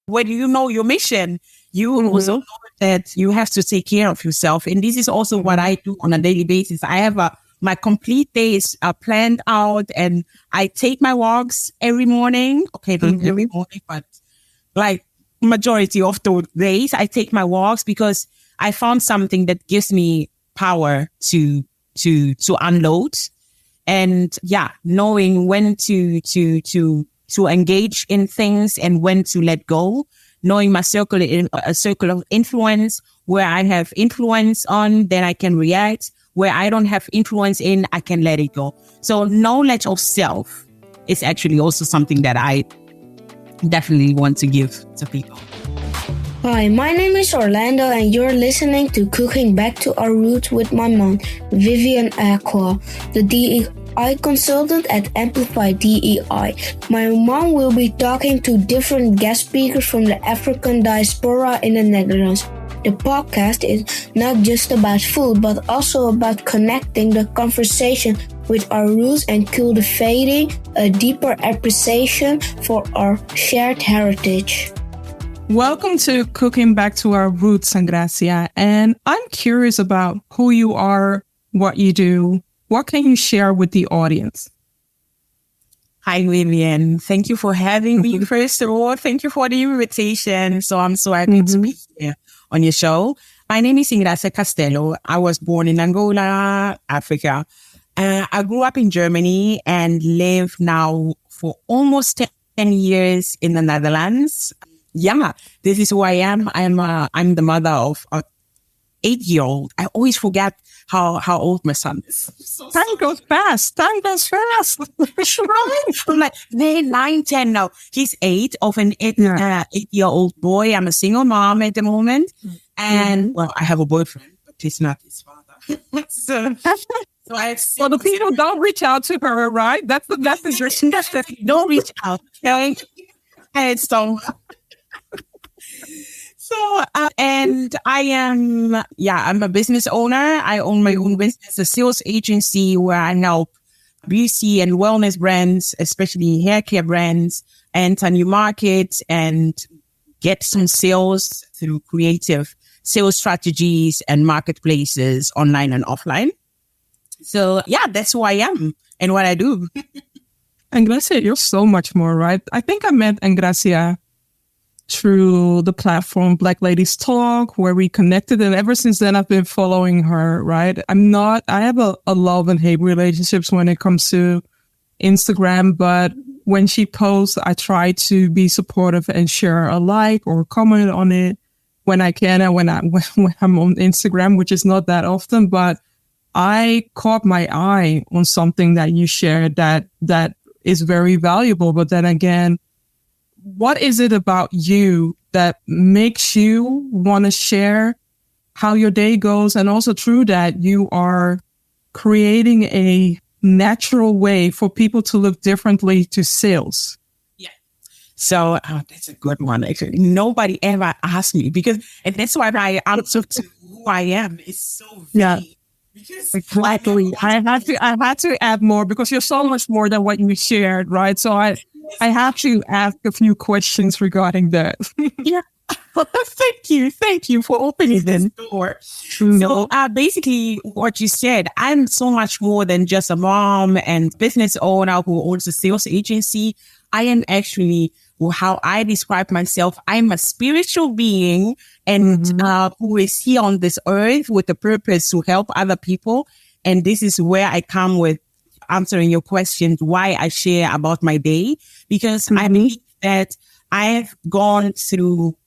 when you know your mission, you also know that you have to take care of yourself. And this is also what I do on a daily basis. I have my complete days are planned out, and I take my walks every morning. Okay, not every morning, but like majority of the days I take my walks, because I found something that gives me power to unload. And knowing when to engage in things and when to let go, knowing my circle of influence, where I have influence on, then I can react. Where I don't have influence in, I can let it go. So knowledge of self is actually also something that I definitely want to give to people. Hi, my name is Orlando, and you're listening to Cooking Back to Our Roots with my mom, Vivian Aqua, the DEI consultant at Amplify DEI. My mom will be talking to different guest speakers from the African diaspora in the Netherlands. The podcast is not just about food, but also about connecting the conversation with our roots and cultivating a deeper appreciation for our shared heritage. Welcome to Cooking Back to Our Roots, Engracia. And I'm curious about who you are, what you do. What can you share with the audience? Hi, Vivian. Thank you for having me. First of all, thank you for the invitation. So I'm so happy to be here on your show. My name is Ingracia Castello. I was born in Angola, Africa. I grew up in Germany and live now for almost 10 years in the Netherlands. Yeah, this is who I am. I'm the mother of an 8-year-old. I always forget how old my son is. Time goes fast. I'm like, they're 9, 10 now. He's 8 of an 8-year-old boy. I'm a single mom at the moment. And, well, I have a boyfriend, but he's not his father. so well, the people don't reach out to her, right? That's the message. Don't reach out. Okay? And so... So, and I'm a business owner. I own my own business, a sales agency where I help beauty and wellness brands, especially hair care brands, enter new markets and get some sales through creative sales strategies and marketplaces, online and offline. So, that's who I am and what I do. Engracia, you're so much more, right? I think I met Engracia through the platform Black Ladies Talk, where we connected. And ever since then, I've been following her, right? I have a love and hate relationships when it comes to Instagram, but when she posts, I try to be supportive and share a like or comment on it when I can. And when I'm on Instagram, which is not that often, but I caught my eye on something that you shared that is very valuable. But then again, what is it about you that makes you want to share how your day goes? And also through that, you are creating a natural way for people to look differently to sales. Yeah. So that's a good one. Actually, nobody ever asked me and that's why I answer to who I am. It's so vague. Yeah. Exactly. I had to add more because you're so much more than what you shared, right? So I have to ask a few questions regarding that. Yeah. Thank you for opening this door. So basically what you said, I'm so much more than just a mom and business owner who owns a sales agency. I am actually, how I describe myself, I'm a spiritual being and who is here on this earth with the purpose to help other people. And this is where I come with answering your questions, why I share about my day, because I believe that I've gone through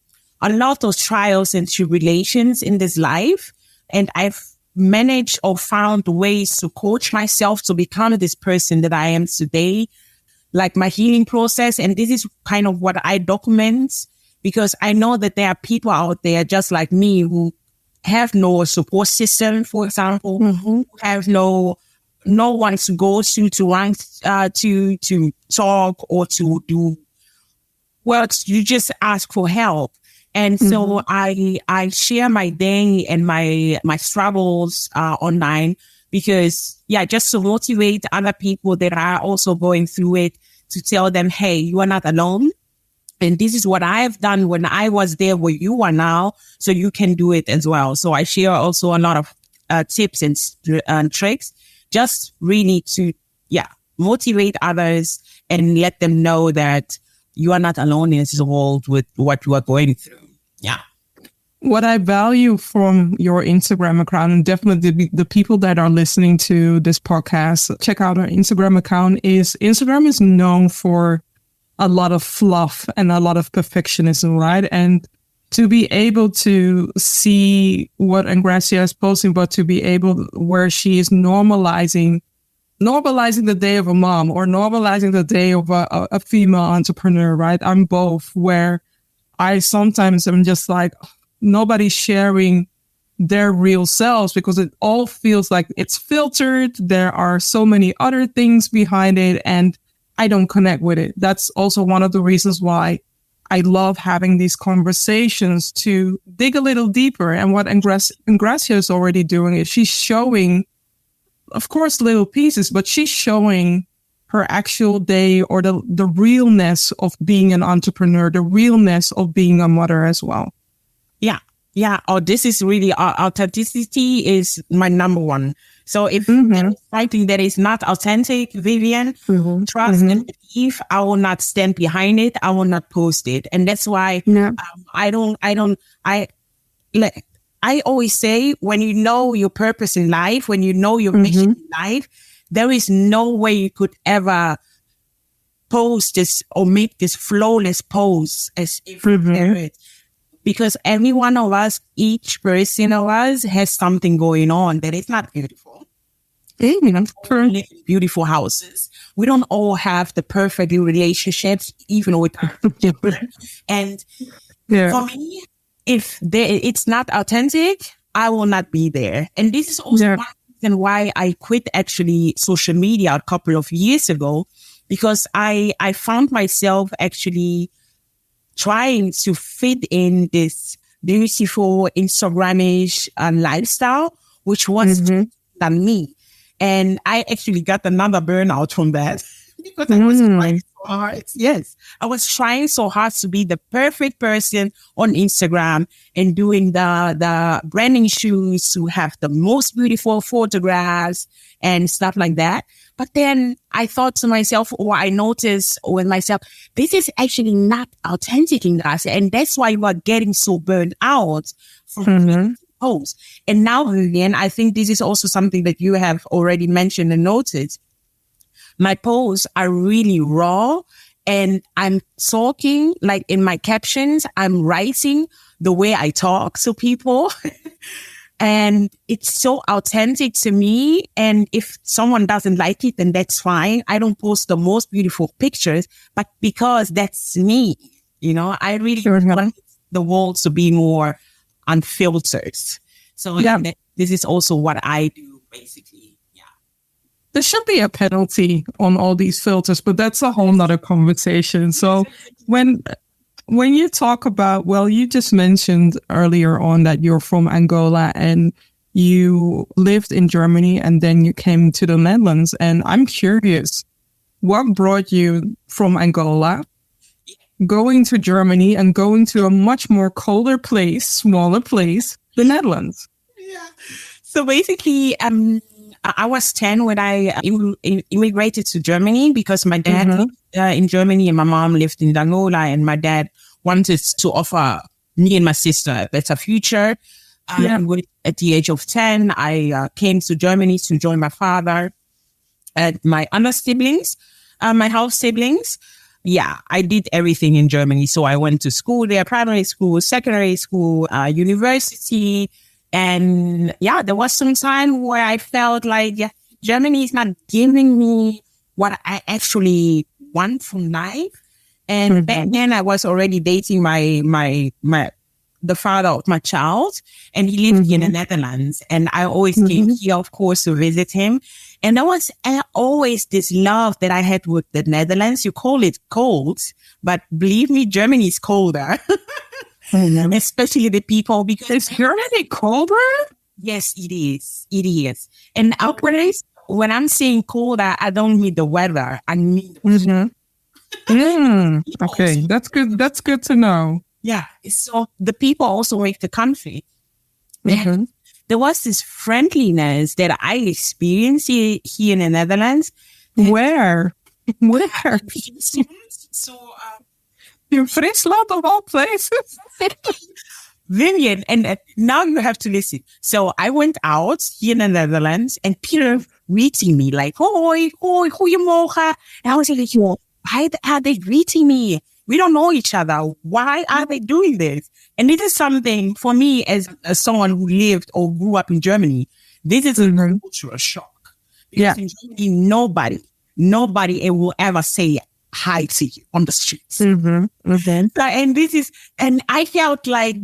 a lot of trials and tribulations in this life, and I've managed or found ways to coach myself to become this person that I am today, like my healing process. And this is kind of what I document, because I know that there are people out there just like me who have no support system, for example, who have no one to go to talk or to do. Well, you just ask for help. And so I share my day and my struggles online because, just to motivate other people that are also going through it, to tell them, hey, you are not alone. And this is what I have done when I was there where you are now. So you can do it as well. So I share also a lot of tips and tricks, just really to, motivate others and let them know that you are not alone in this world with what you are going through. Yeah. What I value from your Instagram account, and definitely the people that are listening to this podcast, check out our Instagram account, is Instagram is known for a lot of fluff and a lot of perfectionism, right? And to be able to see what Angracia is posting, but to be able where she is normalizing the day of a mom or normalizing the day of a female entrepreneur, right? I'm both, where I sometimes am just like, nobody's sharing their real selves because it all feels like it's filtered. There are so many other things behind it and I don't connect with it. That's also one of the reasons why I love having these conversations, to dig a little deeper. And what Angracia is already doing is she's showing, of course, little pieces, but she's showing her actual day, or the realness of being an entrepreneur, the realness of being a mother as well. Yeah. Yeah. Oh, this is really, authenticity is my number one. So if there's something that is not authentic, Vivian, trust and believe, I will not stand behind it. I will not post it. And that's why I always say, when you know your purpose in life, when you know your mission in life, there is no way you could ever post this or make this flawless post as if there is. Because every one of us, each person of us has something going on that is not beautiful. We don't all live in beautiful houses. We don't all have the perfect relationships, even with people. And for me, if it's not authentic, I will not be there. And this is also one reason why I quit actually social media a couple of years ago, because I found myself actually trying to fit in this beautiful Instagramish lifestyle, which was not me. And I actually got another burnout from that because I was trying so hard. Yes, I was trying so hard to be the perfect person on Instagram and doing the branding shoots to have the most beautiful photographs and stuff like that. But then I thought to myself, or I noticed with myself, this is actually not authentic in us. And that's why you are getting so burned out from posts. And now, Vivian, I think this is also something that you have already mentioned and noted. My posts are really raw, and I'm talking, like in my captions, I'm writing the way I talk to people. And it's so authentic to me. And if someone doesn't like it, then that's fine. I don't post the most beautiful pictures, but because that's me, I really want the world to be more unfiltered. So this is also what I do, basically. Yeah. There should be a penalty on all these filters, but that's a whole nother conversation. So when you talk about, you just mentioned earlier on that you're from Angola and you lived in Germany and then you came to the Netherlands. And I'm curious, what brought you from Angola, going to Germany and going to a much more colder place, smaller place, the Netherlands? Yeah. So basically, I was 10 when I immigrated to Germany because my dad lived in Germany and my mom lived in Angola, and my dad wanted to offer me and my sister a better future. At the age of 10, I came to Germany to join my father and my other siblings, my half siblings. Yeah, I did everything in Germany. So I went to school there, primary school, secondary school, university. And there was some time where I felt like Germany is not giving me what I actually want from life. And back then I was already dating the father of my child, and he lived in the Netherlands. And I always came here, of course, to visit him. And there was always this love that I had with the Netherlands. You call it cold, but believe me, Germany is colder. Especially the people, because is Germany colder? Yes, it is. It is. And when I'm saying colder, I don't mean the weather. I mean Okay, that's good. That's good to know. Yeah. So the people also make the country. Mhm. There was this friendliness that I experienced here in the Netherlands. Where? Where? So, In Friesland of all places. Vivian, and now you have to listen. So I went out here in the Netherlands and people greeting me like, hoi, hoi, goeiemorgen. And I was like, yo, why are they greeting me? We don't know each other. Why are they doing this? And this is something for me as someone who lived or grew up in Germany. This is a cultural shock. Because in Germany, nobody will ever say hi to you on the streets. And I felt like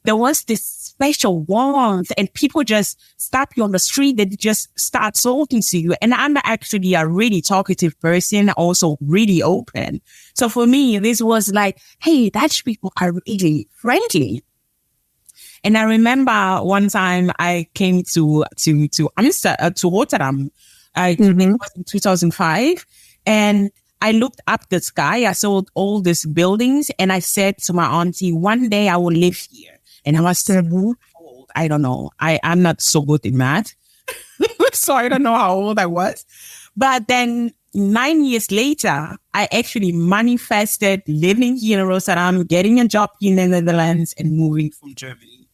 there was this special warmth and people just stop you on the street. They just start talking to you. And I'm actually a really talkative person, also really open. So for me, this was like, hey, Dutch people are really friendly. And I remember one time I came to Amsterdam, to Rotterdam. It was in 2005. And I looked up the sky. I saw all these buildings and I said to my auntie, one day I will live here. And I was so old. I don't know. I'm not so good in math. So I don't know how old I was. But then 9 years later, I actually manifested living here in Rotterdam, getting a job here in the Netherlands and moving from Germany.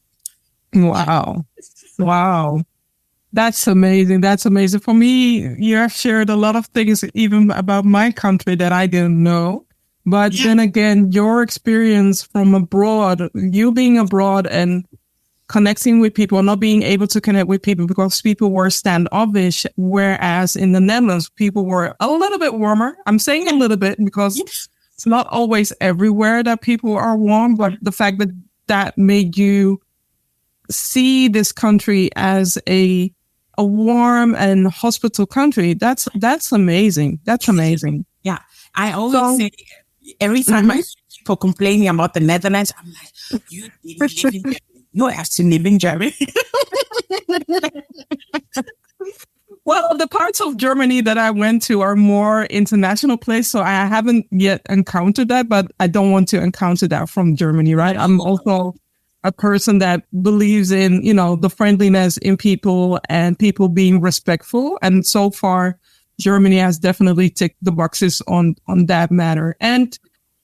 Wow. Wow. That's amazing. That's amazing. For me, you have shared a lot of things even about my country that I didn't know. But then again, your experience from abroad, you being abroad and connecting with people, not being able to connect with people because people were standoffish, whereas in the Netherlands, people were a little bit warmer. I'm saying a little bit because it's not always everywhere that people are warm, but the fact that that made you see this country as a warm and hospitable country, that's amazing. That's amazing. Yeah. I always say, every time I see people complaining about the Netherlands, I'm like, you didn't live in Germany. You have to live in Germany. Well, the parts of Germany that I went to are more international places, so I haven't yet encountered that, but I don't want to encounter that from Germany, right? I'm also a person that believes in, the friendliness in people and people being respectful. And so far, Germany has definitely ticked the boxes on that matter. And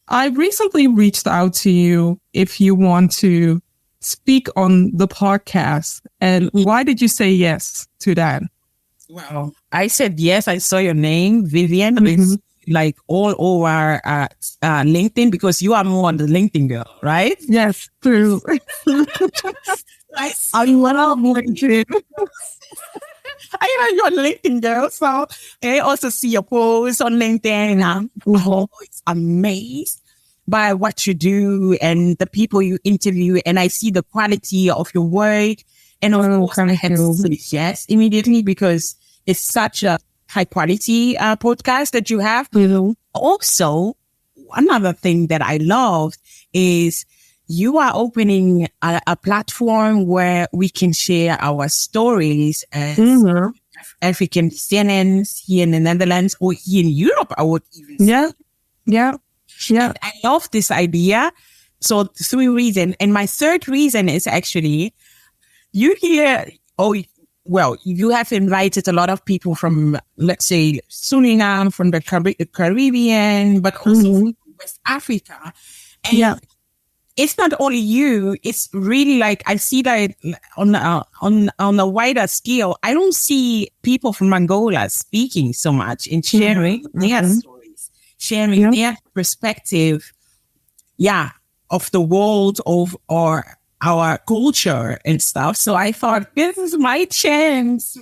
I recently reached out to you if you want to speak on the podcast. And why did you say yes to that? Well, I said yes. I saw your name, Vivian. It's like all over LinkedIn because you are more the LinkedIn girl, right? Yes, true. I love LinkedIn. I know you're a LinkedIn girl, so I also see your posts on LinkedIn. And I'm always amazed by what you do and the people you interview. And I see the quality of your work. And of course, I have to say yes immediately because it's such a high quality podcast that you have. Also, another thing that I love is you are opening a platform where we can share our stories as African descendants here in the Netherlands or here in Europe, I would even say. Yeah. And I love this idea. So 3 reasons. And my third reason is actually you have invited a lot of people from, let's say, Suriname, from the Caribbean, but also from West Africa. And it's not only you, it's really like, I see that on a wider scale. I don't see people from Angola speaking so much and sharing their stories, sharing their perspective, of the world or our culture and stuff. So I thought, this is my chance.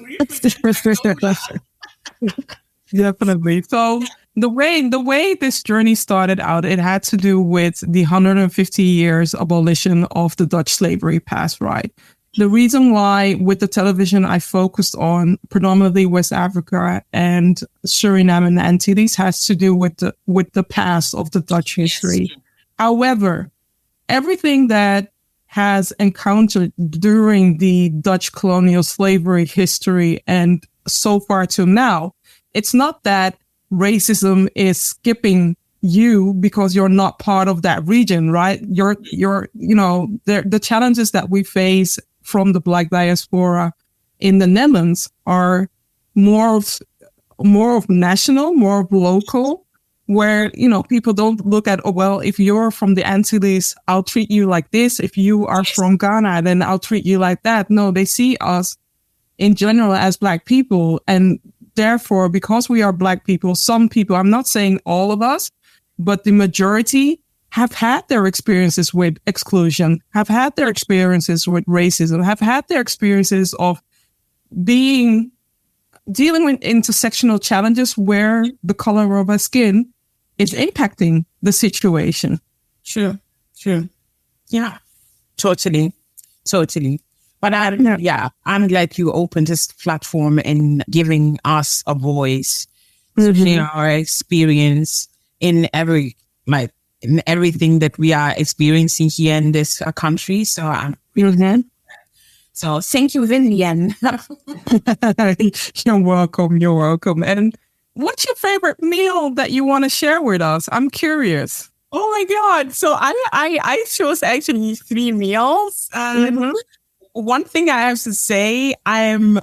Definitely. So the way this journey started out, it had to do with the 150 years abolition of the Dutch slavery past, right? The reason why with the television I focused on predominantly West Africa and Suriname and the Antilles has to do with the past of the Dutch history. However, everything that has encountered during the Dutch colonial slavery history and so far to now, it's not that racism is skipping you because you're not part of that region, right? The challenges that we face from the Black diaspora in the Netherlands are more of national, more of local, where, people don't look at, oh, well, if you're from the Antilles, I'll treat you like this. If you are from Ghana, then I'll treat you like that. No, they see us in general as Black people. And therefore, because we are Black people, some people, I'm not saying all of us, but the majority have had their experiences with exclusion, have had their experiences with racism, have had their experiences of dealing with intersectional challenges where the color of our skin is impacting the situation. Sure. Yeah, totally. But I'm glad you opened this platform and giving us a voice to share our experience in everything that we are experiencing here in this country. So I'm really So thank you, Vivian. You're welcome. And what's your favorite meal that you want to share with us? I'm curious. Oh my God. So I chose actually 3 meals. One thing I have to say, I am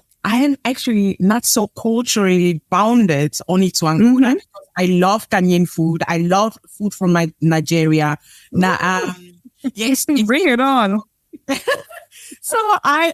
actually not so culturally bounded only to Angola. I love Ghanaian food. I love food from Nigeria. Yes, bring it on. So I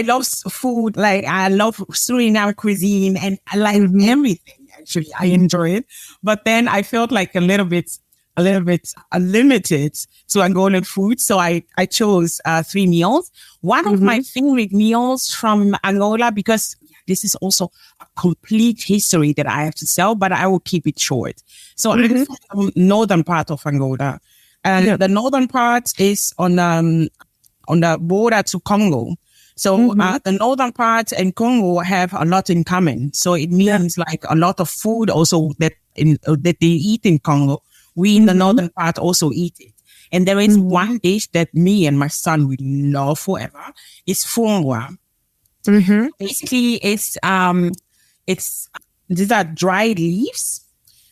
love food. Like, I love Suriname cuisine, and I like everything. Actually, I enjoy it. But then I felt like a little bit limited to Angolan food. So I chose 3 meals. One of my favorite meals from Angola, because this is also a complete history that I have to tell, but I will keep it short. So I'm from the northern part of Angola. And the northern part is on the border to Congo. So the northern part and Congo have a lot in common. So it means like a lot of food also that they eat in Congo. We in the northern part also eat it. And there is one dish that me and my son will love forever. It's fungwa. Basically, these are dried leaves.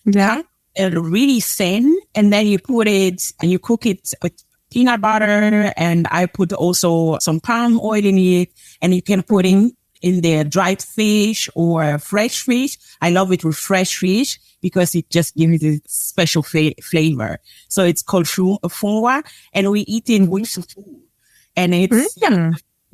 Yeah. Really thin, and then you put it and you cook it with peanut butter, and I put also some palm oil in it, and you can put in there dried fish or fresh fish. I love it with fresh fish because it just gives it a special flavor. So it's called fungwa, and we eat it with food, and it's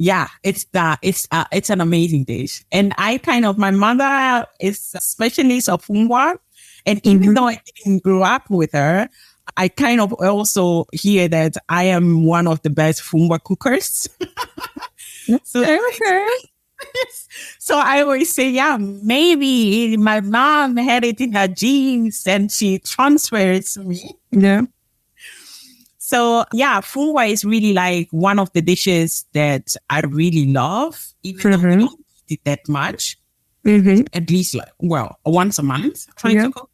it's an amazing dish. And my mother is a specialist of fungwa. And even though I didn't grow up with her, I kind of also hear that I am one of the best fungwa cookers. So I always say, maybe my mom had it in her genes and she transferred it to me. Yeah. So fungwa is really like one of the dishes that I really love, even though we don't eat it that much. At least once a month, trying to cook.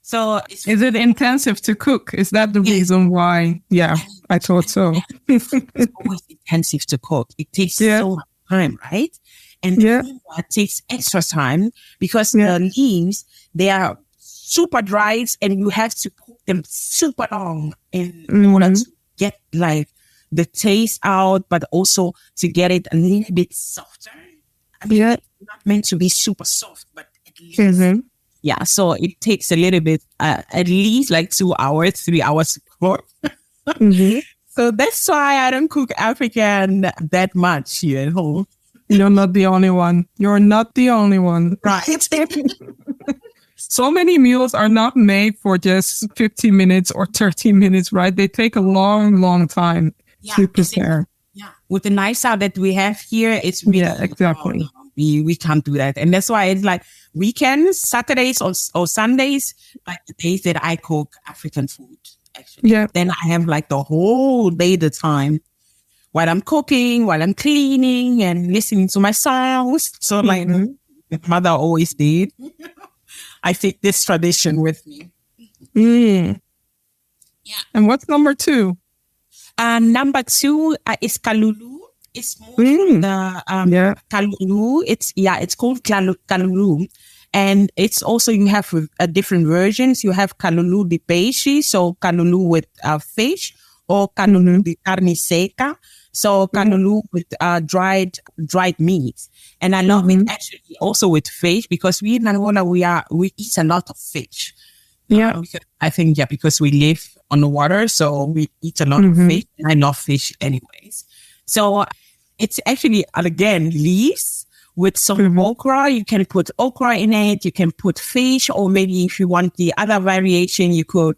So is it intensive to cook? Is that the reason why? Yeah, I thought so. It's always intensive to cook. It takes so much time, right? And it takes extra time because the leaves, they are super dry, and you have to cook them super long in order to get like the taste out, but also to get it a little bit softer. I mean, it's not meant to be super soft, but at least. Yeah, so it takes a little bit, at least like 2 hours, 3 hours to cook. So that's why I don't cook African that much here at home. You're not the only one. Right. So many meals are not made for just 15 minutes or 30 minutes, right? They take a long, long time to prepare. With the lifestyle that we have here, it's really exactly. We can't do that. And that's why it's like weekends, Saturdays or Sundays, like the days that I cook African food, actually. Yeah. Then I have like the whole day, the time while I'm cooking, while I'm cleaning and listening to my songs. So like my mother always did. I take this tradition with me. Yeah. And what's number 2? Number 2 is kalulu. It's more the kalulu. It's called kalulu, And it's also, you have different versions. You have calulu de peixe, so calulu with fish, or calulu de carne seca, so calulu with dried meat. And I love it actually also with fish, because we in Angola, we eat a lot of fish. Yeah. I think, because we live on the water, so we eat a lot of fish. And I love fish anyways. So it's actually, again, leaves with some okra. You can put okra in it. You can put fish, or maybe if you want the other variation, you could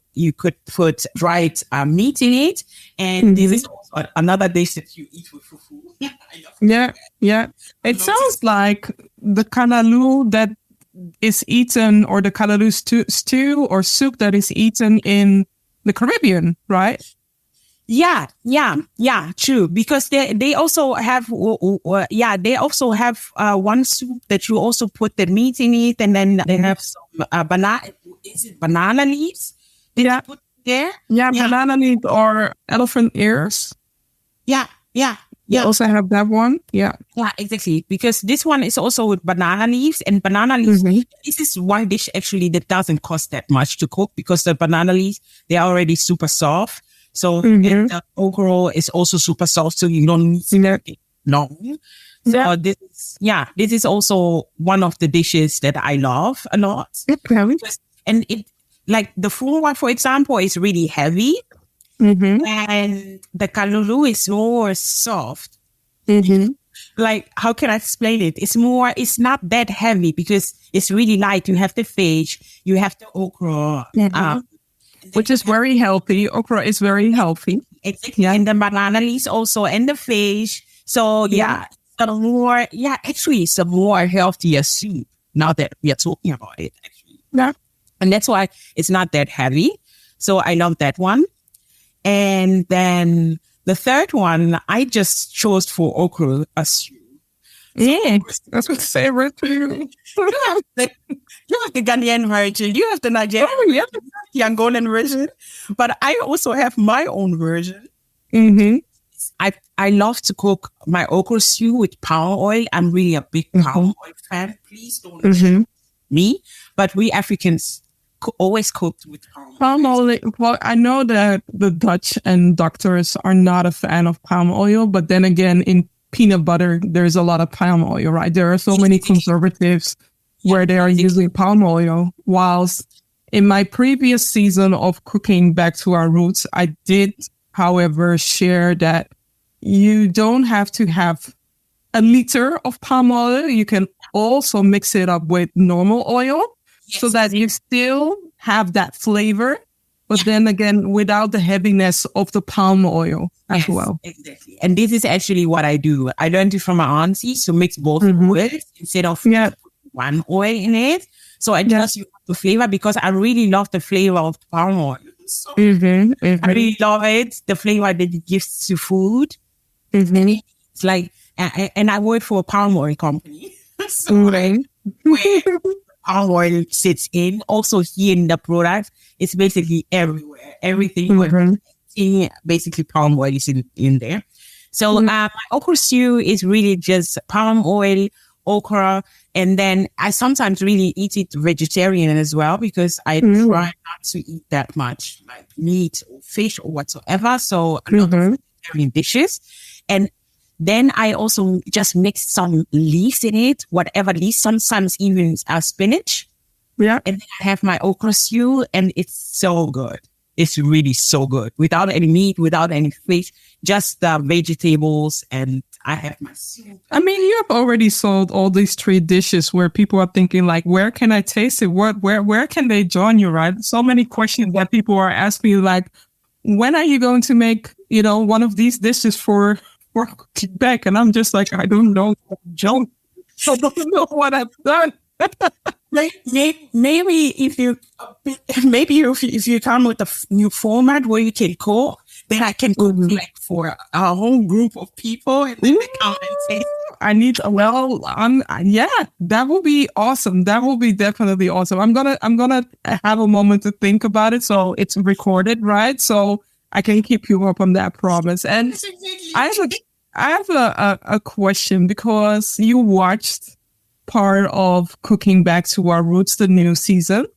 put dried meat in it. And this is also another dish that you eat with fufu. Yeah. It sounds like the kalalu that is eaten, or the kalalu stew or soup that is eaten in the Caribbean, right? Yeah, true. Because they also have, one soup that you also put the meat in it, and then they have some banana leaves? Did you put there? Yeah, banana leaf or elephant ears. Yeah. You also have that one. Yeah, exactly. Because this one is also with banana leaves, and banana leaves. This is one dish actually that doesn't cost that much to cook, because the banana leaves, they are already super soft. So the okra is also super soft, so you don't need to cook it long. So this is also one of the dishes that I love a lot. And it, like the full one, for example, is really heavy. And the kalulu is more soft. Like, how can I explain it? It's not that heavy, because it's really light. You have the fish, you have the okra, which is very healthy. Okra is very healthy. Exactly. And the banana leaves also, and the fish. So actually it's a more healthier soup, now that we are talking about it, actually. Yeah. And that's why it's not that heavy. So I love that one. And then the third one, I just chose for okra a stew. Yeah, that's my favorite too. You have the Ghanaian version. You have the Nigerian, the Angolan version. But I also have my own version. I love to cook my okra stew with palm oil. I'm really a big palm oil fan. Please don't judge me. But we Africans always cooked with palm oil. Well, I know that the Dutch and doctors are not a fan of palm oil, but then again, in peanut butter, there's a lot of palm oil, right? There are so many conservatives where they are using palm oil. Whilst in my previous season of cooking back to our roots, I did, however, share that you don't have to have a liter of palm oil. You can also mix it up with normal oil so that you still have that flavor, but then again, without the heaviness of the palm oil as well. Exactly. And this is actually what I do. I learned it from my auntie to mix both oils instead of one oil in it. So I just use the flavor, because I really love the flavor of palm oil. So I really love it. The flavor that it gives to food. It's like, and I work for a palm oil company. So where palm oil sits in. Also here in the product, it's basically everywhere. Everything, basically palm oil is in there. So my okra stew is really just palm oil, okra, and then I sometimes really eat it vegetarian as well, because I try not to eat that much like meat or fish or whatsoever. So a lot of vegetarian dishes. And then I also just mix some leaves in it, whatever leaves, sometimes even spinach. Yeah. And then I have my okra stew, and it's so good. It's really so good. Without any meat, without any fish, just the vegetables, and I have my soup. I mean, you have already sold all these 3 dishes where people are thinking like, where can I taste it? Where can they join you, right? So many questions that people are asking you, like, when are you going to make, one of these dishes for Quebec? And I'm just like, I don't know, John. I don't know what I've done. Maybe if you come with a new format where you can cook, then I can cook like for a whole group of people, and then they come and taste. That will be awesome. That will be definitely awesome. I'm gonna have a moment to think about it. So it's recorded, right? So I can keep you up on that promise. And I have a question, because you watched part of Cooking Back to Our Roots, the new season.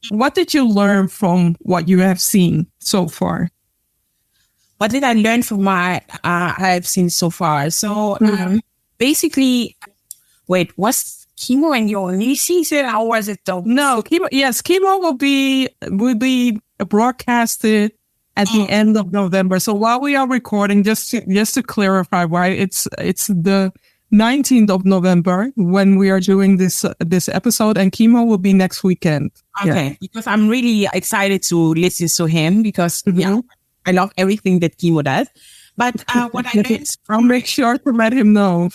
What did you learn from what you have seen so far? What did I learn from what I've seen so far? So basically, wait, was chemo in your new season, or was it the... No, chemo. Yes, chemo will be broadcasted at the end of November. So while we are recording, just to clarify, right, it's the 19th of November when we are doing this episode, and chemo will be next weekend. Okay, because I'm really excited to listen to him because I love everything that chemo does. But what I learned, I'll make sure to let him know.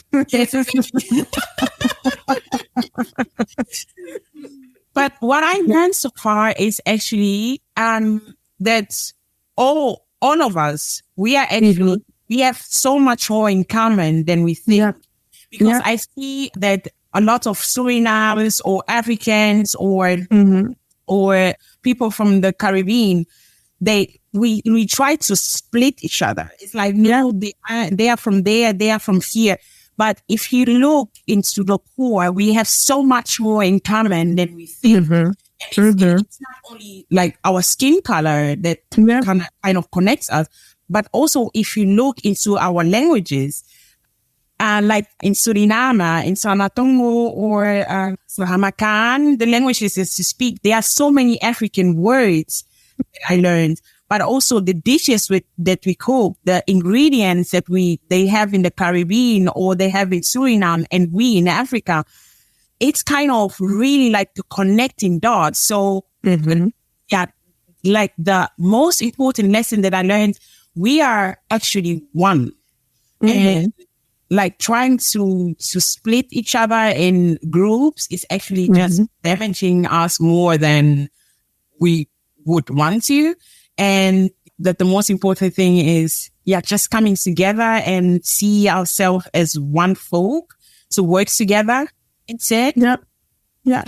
But what I learned so far is actually that all of us, we are actually, we have so much more in common than we think. Yeah. Because I see that a lot of Surinamese or Africans or people from the Caribbean, we try to split each other. It's like, no, they are from there, they are from here. But if you look into the core, we have so much more in common than we think. It's not only like our skin color that kind of connects us, but also if you look into our languages, like in Suriname, in Sanatongo, or Sahamakan, the languages that you speak, there are so many African words that I learned. But also the dishes that we cook, the ingredients that they have in the Caribbean or they have in Suriname and we in Africa, it's kind of really like the connecting dots. So like the most important lesson that I learned, we are actually one. And like trying to split each other in groups is actually just damaging us more than we would want to. And that the most important thing is, just coming together and see ourselves as one folk to work together. Instead. Yeah.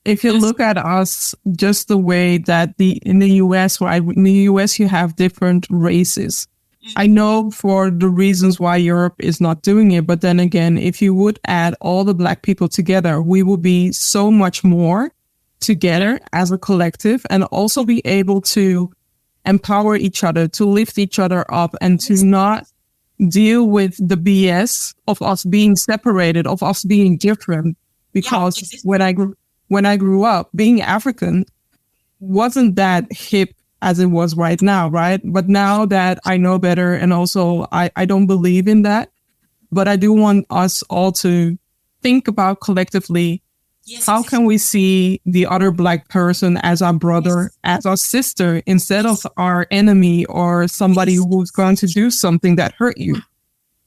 If you look at us, just the way that in the US, right? In the US, you have different races. I know for the reasons why Europe is not doing it, but then again, if you would add all the Black people together, we would be so much more together as a collective and also be able to empower each other, to lift each other up, and to not deal with the BS of us being separated, of us being different. Because when I grew up, being African wasn't that hip as it was right now, right? But now that I know better, and also I don't believe in that, but I do want us all to think about collectively, how can we see the other Black person as our brother, as our sister, instead of our enemy or somebody who's going to do something that hurt you?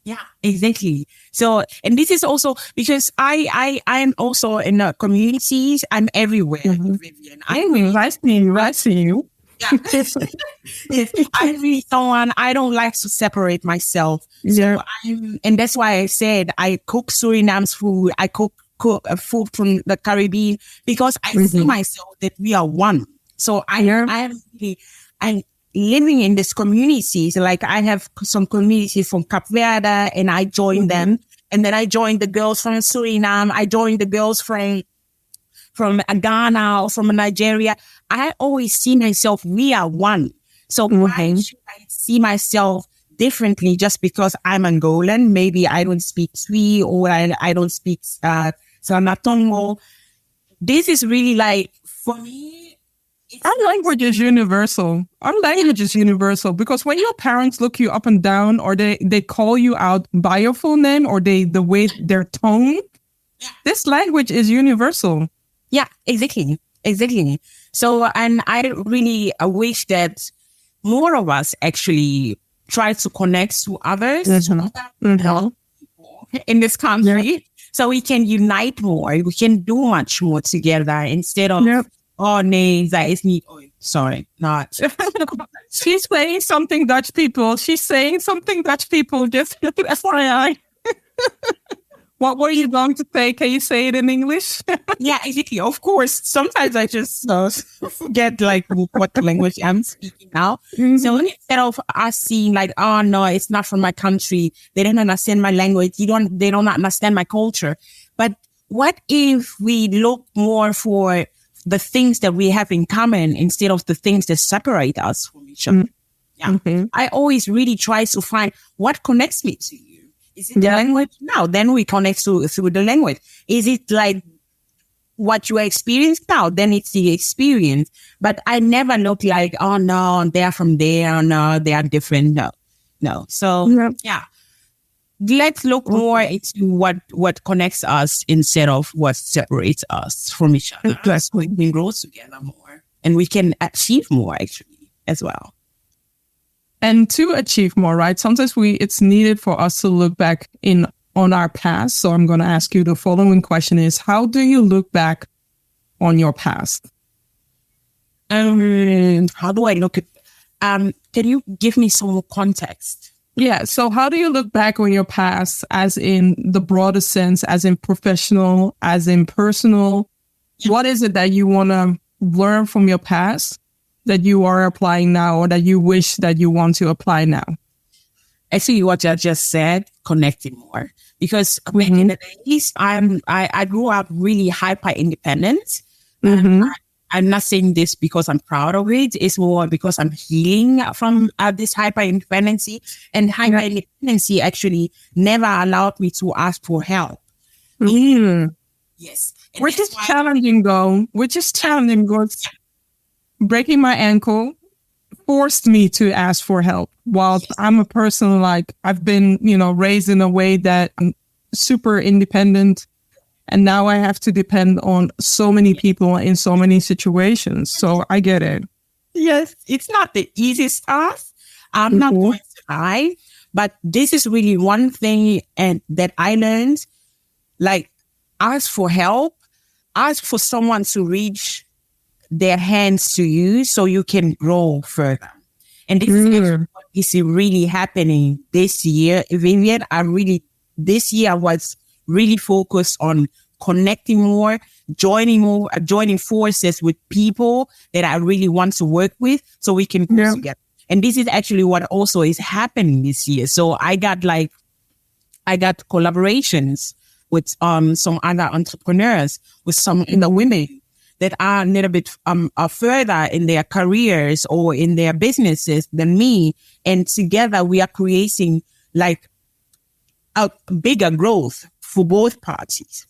Yeah, exactly. So, and this is also because I am also in the communities. I'm everywhere, Vivian. I see you. Yeah. I'm really someone, I don't like to separate myself. So and that's why I said I cook Suriname's food. I cook food from the Caribbean because I see myself that we are one. So I'm living in this communities. Like I have some communities from Cape Verde and I joined them. And then I joined the girls from Suriname. I joined the girls from Ghana or from Nigeria. I always see myself, we are one. So why should I see myself differently just because I'm Angolan? Maybe I don't speak Twi or I don't speak Sanatongo. This is really like, for me, our language is universal. Our language is universal because when your parents look you up and down, or they call you out by your full name, or the way their tone, this language is universal. Yeah, exactly. So, and I really wish that more of us actually try to connect to others in this country, so we can unite more. We can do much more together instead of names that is need. Oh, sorry, not. She's saying something Dutch people. Just FYI. What were you going to say? Can you say it in English? Yeah, exactly. Of course. Sometimes I just forget like what language I'm speaking now. So instead of us seeing like, oh no, it's not from my country. They don't understand my language. They don't understand my culture. But what if we look more for the things that we have in common instead of the things that separate us from each other? Yeah. I always really try to find what connects me to you. Is it the language? No, then we connect through the language. Is it like what you experience now? Then it's the experience. But I never look like, oh no, they're from there. Oh, no, they are different. No. So yeah. Let's look more into what connects us instead of what separates us from each other. We can grow together more and we can achieve more actually as well. And to achieve more, right? Sometimes it's needed for us to look back on our past. So I'm going to ask you the following question is, how do you look back on your past? How do I look at, can you give me some more context? Yeah. So how do you look back on your past as in the broader sense, as in professional, as in personal? What is it that you want to learn from your past that you are applying now or that you wish that you want to apply now? Actually, what I just said, connecting more. Because back in the days, I grew up really hyper independent. I'm not saying this because I'm proud of it. It's more because I'm healing from this hyper independency. And hyper independency actually never allowed me to ask for help. Yes. And which is challenging though. Which is challenging because breaking my ankle forced me to ask for help. While I'm a person like I've been, raised in a way that I'm super independent. And now I have to depend on so many people in so many situations. So I get it. Yes, it's not the easiest task. I'm not going to lie, but this is really one thing that I learned. Like, ask for help, ask for someone to reach their hands to you so you can grow further. And this is what is really happening this year. Vivian, this year I was really focused on connecting more, joining forces with people that I really want to work with so we can grow together. And this is actually what also is happening this year. So I got collaborations with some other entrepreneurs, with some other women that are a little bit further in their careers or in their businesses than me. And together we are creating like a bigger growth for both parties.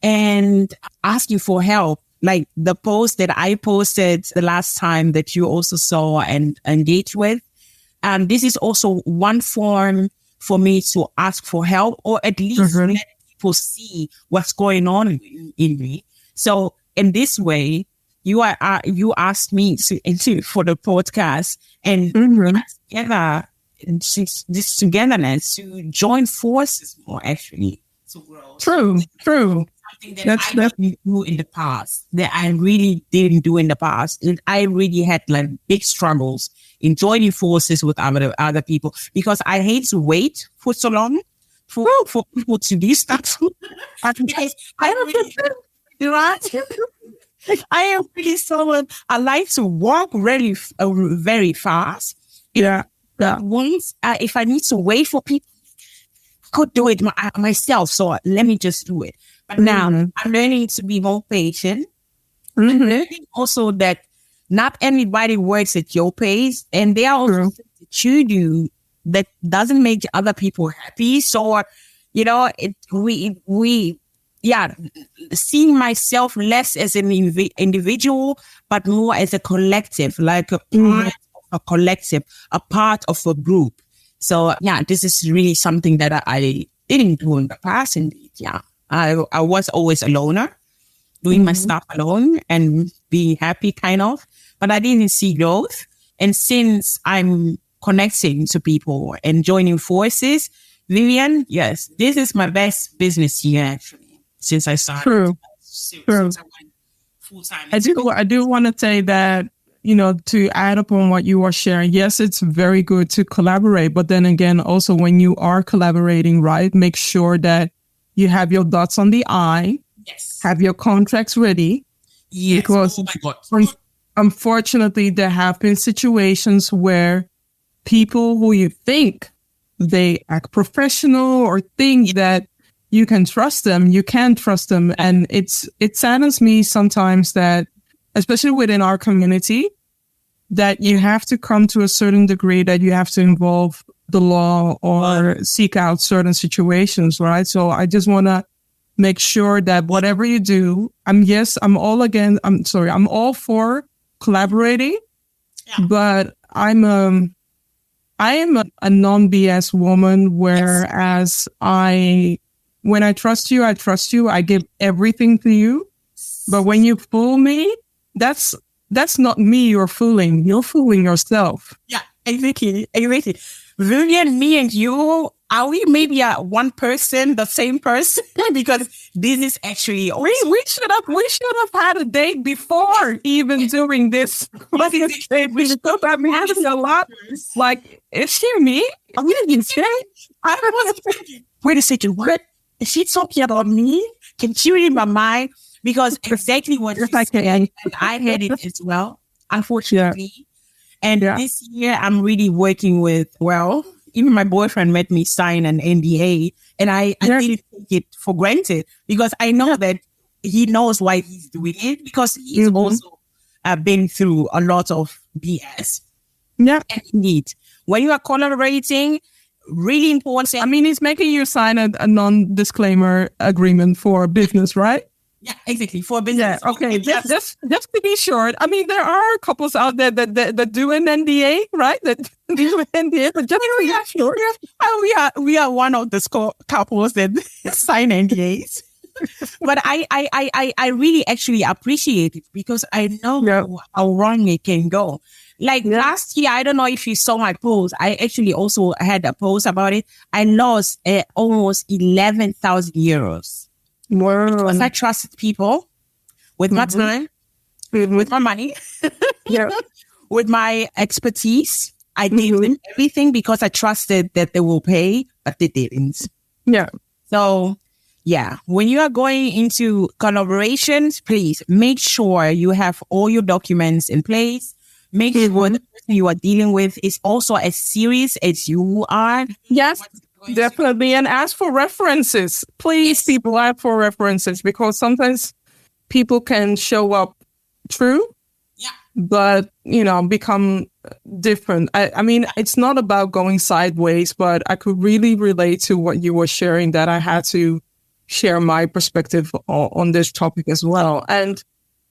And asking for help, like the post that I posted the last time that you also saw and engaged with. This is also one form for me to ask for help or at least let people see what's going on in me. So in this way, you asked me for the podcast and together, this togetherness to join forces more actually to grow. True. Something that I didn't do in the past, that I really didn't do in the past. And I really had like big struggles in joining forces with other people because I hate to wait for so long for people to do stuff. I am really someone, I like to walk really very fast. Once, if I need to wait for people, I could do it myself. So let me just do it. But now I'm learning to be more patient. I'm learning also that not everybody works at your pace. And there are also things that you do that doesn't make other people happy. So, seeing myself less as an individual, but more as a collective, like a part of a collective, a part of a group. So, this is really something that I didn't do in the past. Indeed, I was always a loner, doing my stuff alone and being happy, kind of. But I didn't see growth. And since I'm connecting to people and joining forces, Vivian, yes, this is my best business year, actually, since I started. True. Since I went full-time. I do want to say that, to add upon what you are sharing, yes, it's very good to collaborate. But then again, also when you are collaborating, right, make sure that you have your dots on the I, have your contracts ready. Yes. Because unfortunately, there have been situations where people who you think they act professional or think that, you can trust them, you can trust them. And it saddens me sometimes that, especially within our community, that you have to come to a certain degree that you have to involve the law or seek out certain situations, right? So I just want to make sure that whatever you do, I'm all for collaborating, but I am a non-BS woman, whereas when I trust you, I give everything to you. But when you fool me, that's not me you're fooling yourself. Yeah, exactly. Vivian, me and you, are we maybe one person, the same person? Because this is actually we should have had a date before even doing this. We should have been having a lot. Like, is she me? I'm gonna say, wait a second, what? Is she talking about me? Can she read my mind? Because exactly what you said, and I had it as well, unfortunately. Yeah. And this year, I'm really working with, even my boyfriend made me sign an NDA, and I didn't take it for granted because I know that he knows why he's doing it, because he's also been through a lot of BS. Yeah. And indeed, when you are collaborating, really important. I mean, he's making you sign a non-disclaimer agreement for business, right? Yeah, exactly. For business. Yeah, okay. Just to be short, I mean, there are couples out there that do an NDA, right? That do an NDA, but just to be short. We are one of the couples that sign NDAs. But I really actually appreciate it because I know how wrong it can go. Like last year, I don't know if you saw my post. I actually also had a post about it. I lost almost 11,000 euros. Wow. Because I trusted people with my time, with my money, with my expertise. I gave them everything because I trusted that they will pay, but they didn't. Yeah. So, when you are going into collaborations, please make sure you have all your documents in place. Make sure the person you are dealing with is also as serious as you are. Yes. Definitely. And ask for references. Please, people, ask for references, because sometimes people can show up true, but, become different. I mean, it's not about going sideways, but I could really relate to what you were sharing, that I had to share my perspective on this topic as well. And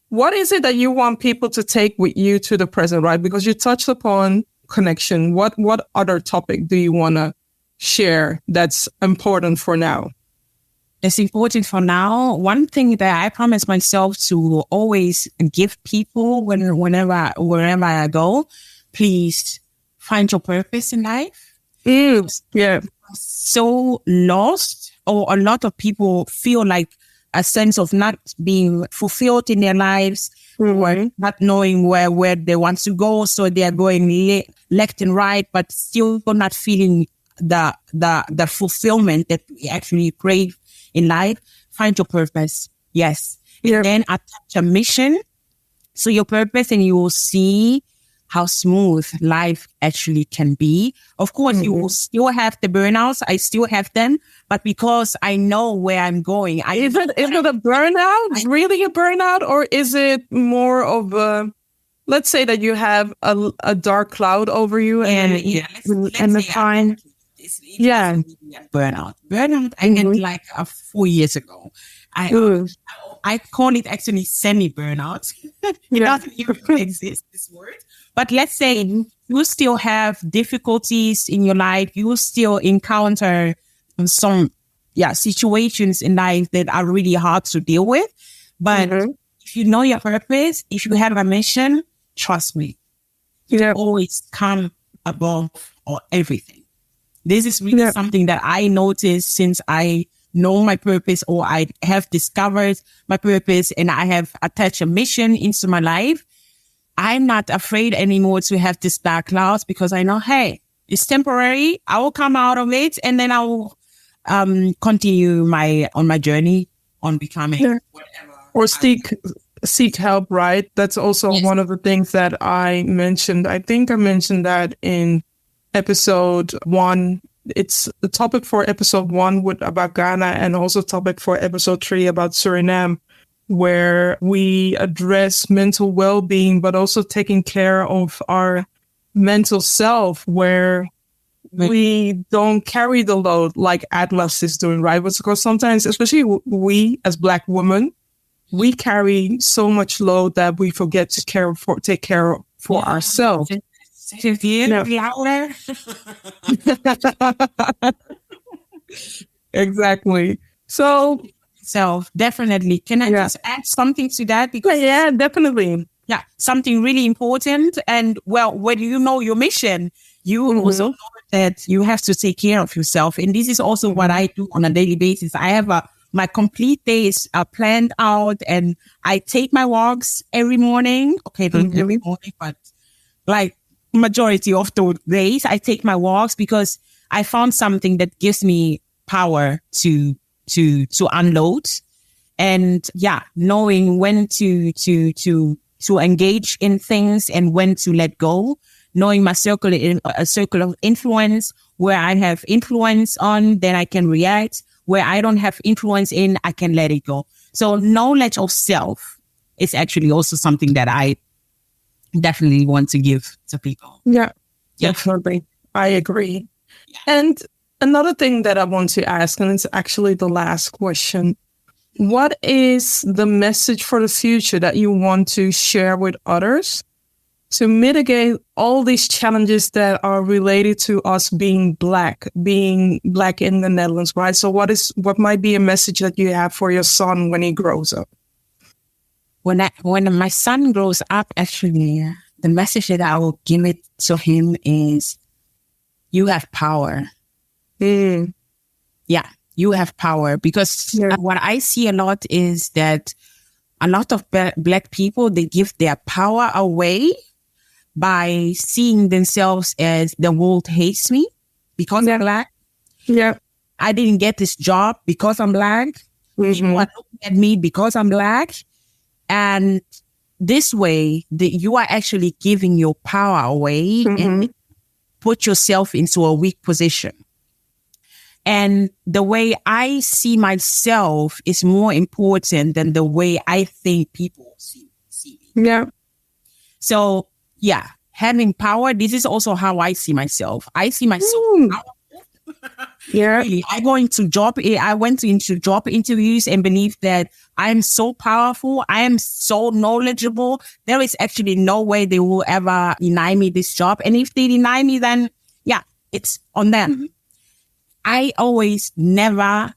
what is it that you want people to take with you to the present, right? Because you touched upon connection. What other topic do you want to share that's important for now? It's important for now. One thing that I promise myself to always give people wherever I go, please find your purpose in life. Yeah. So lost, or a lot of people feel like a sense of not being fulfilled in their lives, or not knowing where they want to go. So they are going left and right, but still not feeling the fulfillment that we actually crave in life. Find your purpose. Yes. Yeah. And then attach a mission. So your purpose, and you will see how smooth life actually can be. Of course, you will still have the burnouts. I still have them, but because I know where I'm going. Is it a burnout? Really a burnout? Or is it more of a, let's say that you have a dark cloud over you and the time. Burnout. I had like 4 years ago. I call it actually semi-burnout. It doesn't even exist, this word. But let's say you still have difficulties in your life. You will still encounter some situations in life that are really hard to deal with. But if you know your purpose, if you have a mission, trust me, you always come above or everything. This is really something that I noticed since I know my purpose, or I have discovered my purpose and I have attached a mission into my life. I'm not afraid anymore to have this dark clouds, because I know, hey, it's temporary. I will come out of it, and then I will continue on my journey on becoming whatever. Or seek help, right? That's also one of the things that I mentioned. I think I mentioned that in episode 1 It's the topic for episode 1 about Ghana, and also topic for episode 3 about Suriname, where we address mental well-being, but also taking care of our mental self, where we don't carry the load like Atlas is doing, right? Because sometimes, especially we as Black women, we carry so much load that we forget to take care for ourselves. Exactly. So definitely. Can I just add something to that? Because definitely. Yeah, something really important. And well, when you know your mission, you also know that you have to take care of yourself. And this is also what I do on a daily basis. I have my complete days are planned out, and I take my walks every morning. Okay, not every morning, but like majority of the days I take my walks, because I found something that gives me power to unload, and knowing when to engage in things and when to let go, knowing my circle of influence, where I have influence on, then I can react. Where I don't have influence in, I can let it go. So knowledge of self is actually also something that I definitely want to give to people. Yeah, definitely. I agree. Yeah. And another thing that I want to ask, and it's actually the last question, what is the message for the future that you want to share with others to mitigate all these challenges that are related to us being Black in the Netherlands, right? So what might be a message that you have for your son when he grows up? When my son grows up, actually, the message that I will give it to him is, you have power. Yeah, you have power. Because what I see a lot is that a lot of Black people, they give their power away by seeing themselves as the world hates me because I'm Black. Yeah. I didn't get this job because I'm Black. People are looking at me because I'm Black. And this way, you are actually giving your power away and put yourself into a weak position. And the way I see myself is more important than the way I think people see me. Yeah. So, having power, this is also how I see myself. I see myself powerful. Really, I went into job interviews and believe that I'm so powerful. I am so knowledgeable. There is actually no way they will ever deny me this job. And if they deny me, then it's on them. I always never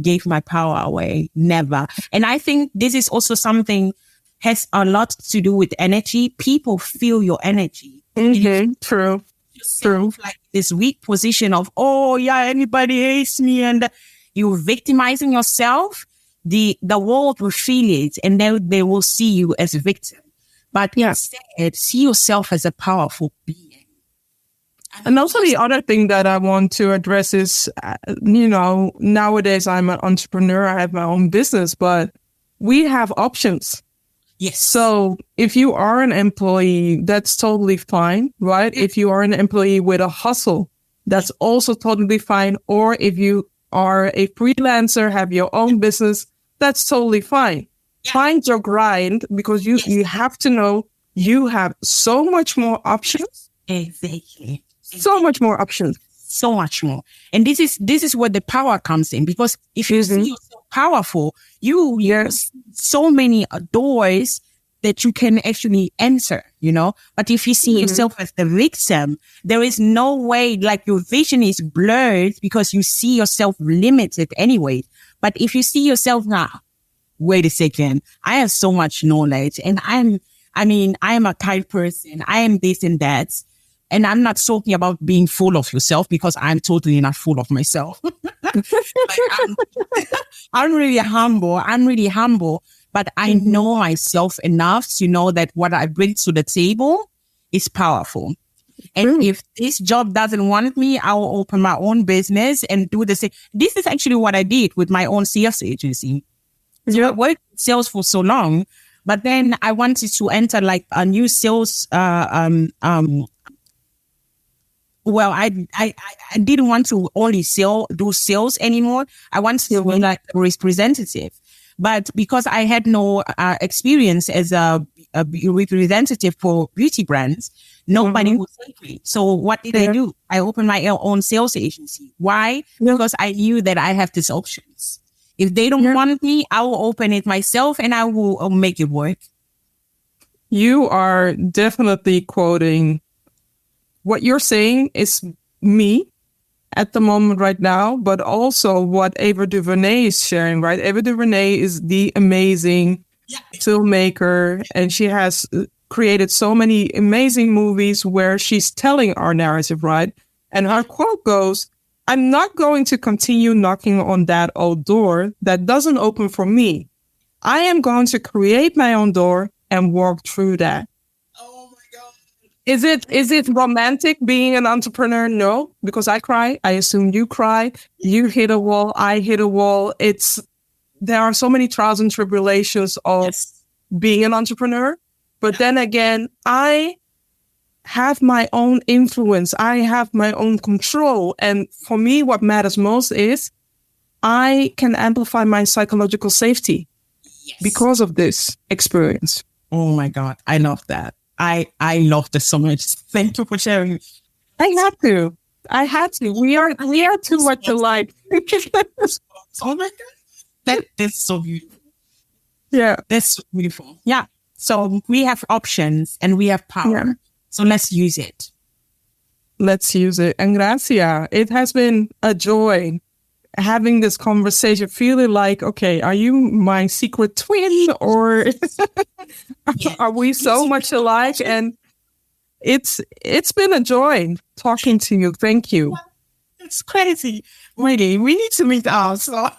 gave my power away. Never. And I think this is also something has a lot to do with energy. People feel your energy. True. Like this weak position of, anybody hates me, and you're victimizing yourself. The world will feel it, and then they will see you as a victim. But instead, see yourself as a powerful being. And also the other thing that I want to address is, nowadays I'm an entrepreneur. I have my own business, but we have options. Yes. So if you are an employee, that's totally fine, right? If you are an employee with a hustle, that's also totally fine. Or if you are a freelancer, have your own business, that's totally fine. Find your grind, because you have to know you have so much more options. Exactly. So much more options. So much more. And this is where the power comes in, because if you see yourself powerful, you so many doors that you can actually enter, But if you see yourself as the victim, there is no way, like your vision is blurred because you see yourself limited anyway. But if you see yourself now, wait a second, I have so much knowledge, and I am a kind person. I am this and that. And I'm not talking about being full of yourself, because I'm totally not full of myself. I'm really humble, but I know myself enough to know that what I bring to the table is powerful. And if this job doesn't want me, I will open my own business and do the same. This is actually what I did with my own sales agency. So I worked in sales for so long, but then I wanted to enter like a new sales, well, I didn't want to only do sales anymore. I wanted to be like a representative. But because I had no experience as a representative for beauty brands, nobody would take me. So what did I do? I opened my own sales agency. Why? Because I knew that I have these options. If they don't want me, I will open it myself and I will make it work. You are definitely quoting what you're saying is me at the moment right now, but also what Ava DuVernay is sharing, right? Ava DuVernay is the amazing filmmaker, and she has created so many amazing movies where she's telling our narrative, right? And her quote goes, I'm not going to continue knocking on that old door that doesn't open for me. I am going to create my own door and walk through that. Oh my God. Is it romantic being an entrepreneur? No, because I cry. I assume you cry. You hit a wall. I hit a wall. There are so many trials and tribulations of being an entrepreneur. But then again, I have my own influence. I have my own control. And for me, what matters most is I can amplify my psychological safety because of this experience. Oh my God. I love that. I love this so much. Thank you for sharing. I had to. We are too much alike. Oh my God. That's so beautiful. Yeah. That's so beautiful. Yeah. So we have options and we have power. Yeah. So let's use it. Let's use it. And Gracia, it has been a joy having this conversation, feeling like, okay, are you my secret twin or are we so much alike? And it's been a joy talking to you. Thank you. It's crazy. Really, we need to meet up. So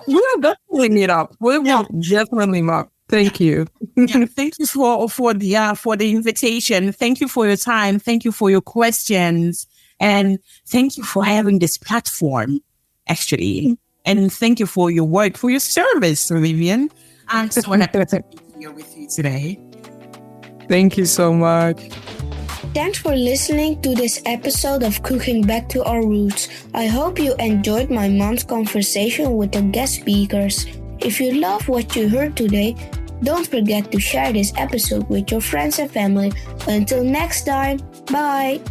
we'll definitely meet up. We'll definitely meet up. Thank you. Thank you for the invitation. Thank you for your time. Thank you for your questions. And thank you for having this platform, actually. And thank you for your work, for your service, Vivian. I'm so happy to be here with you today. Thank you so much. Thanks for listening to this episode of Cooking Back to Our Roots. I hope you enjoyed my mom's conversation with the guest speakers. If you love what you heard today, don't forget to share this episode with your friends and family. Until next time, bye!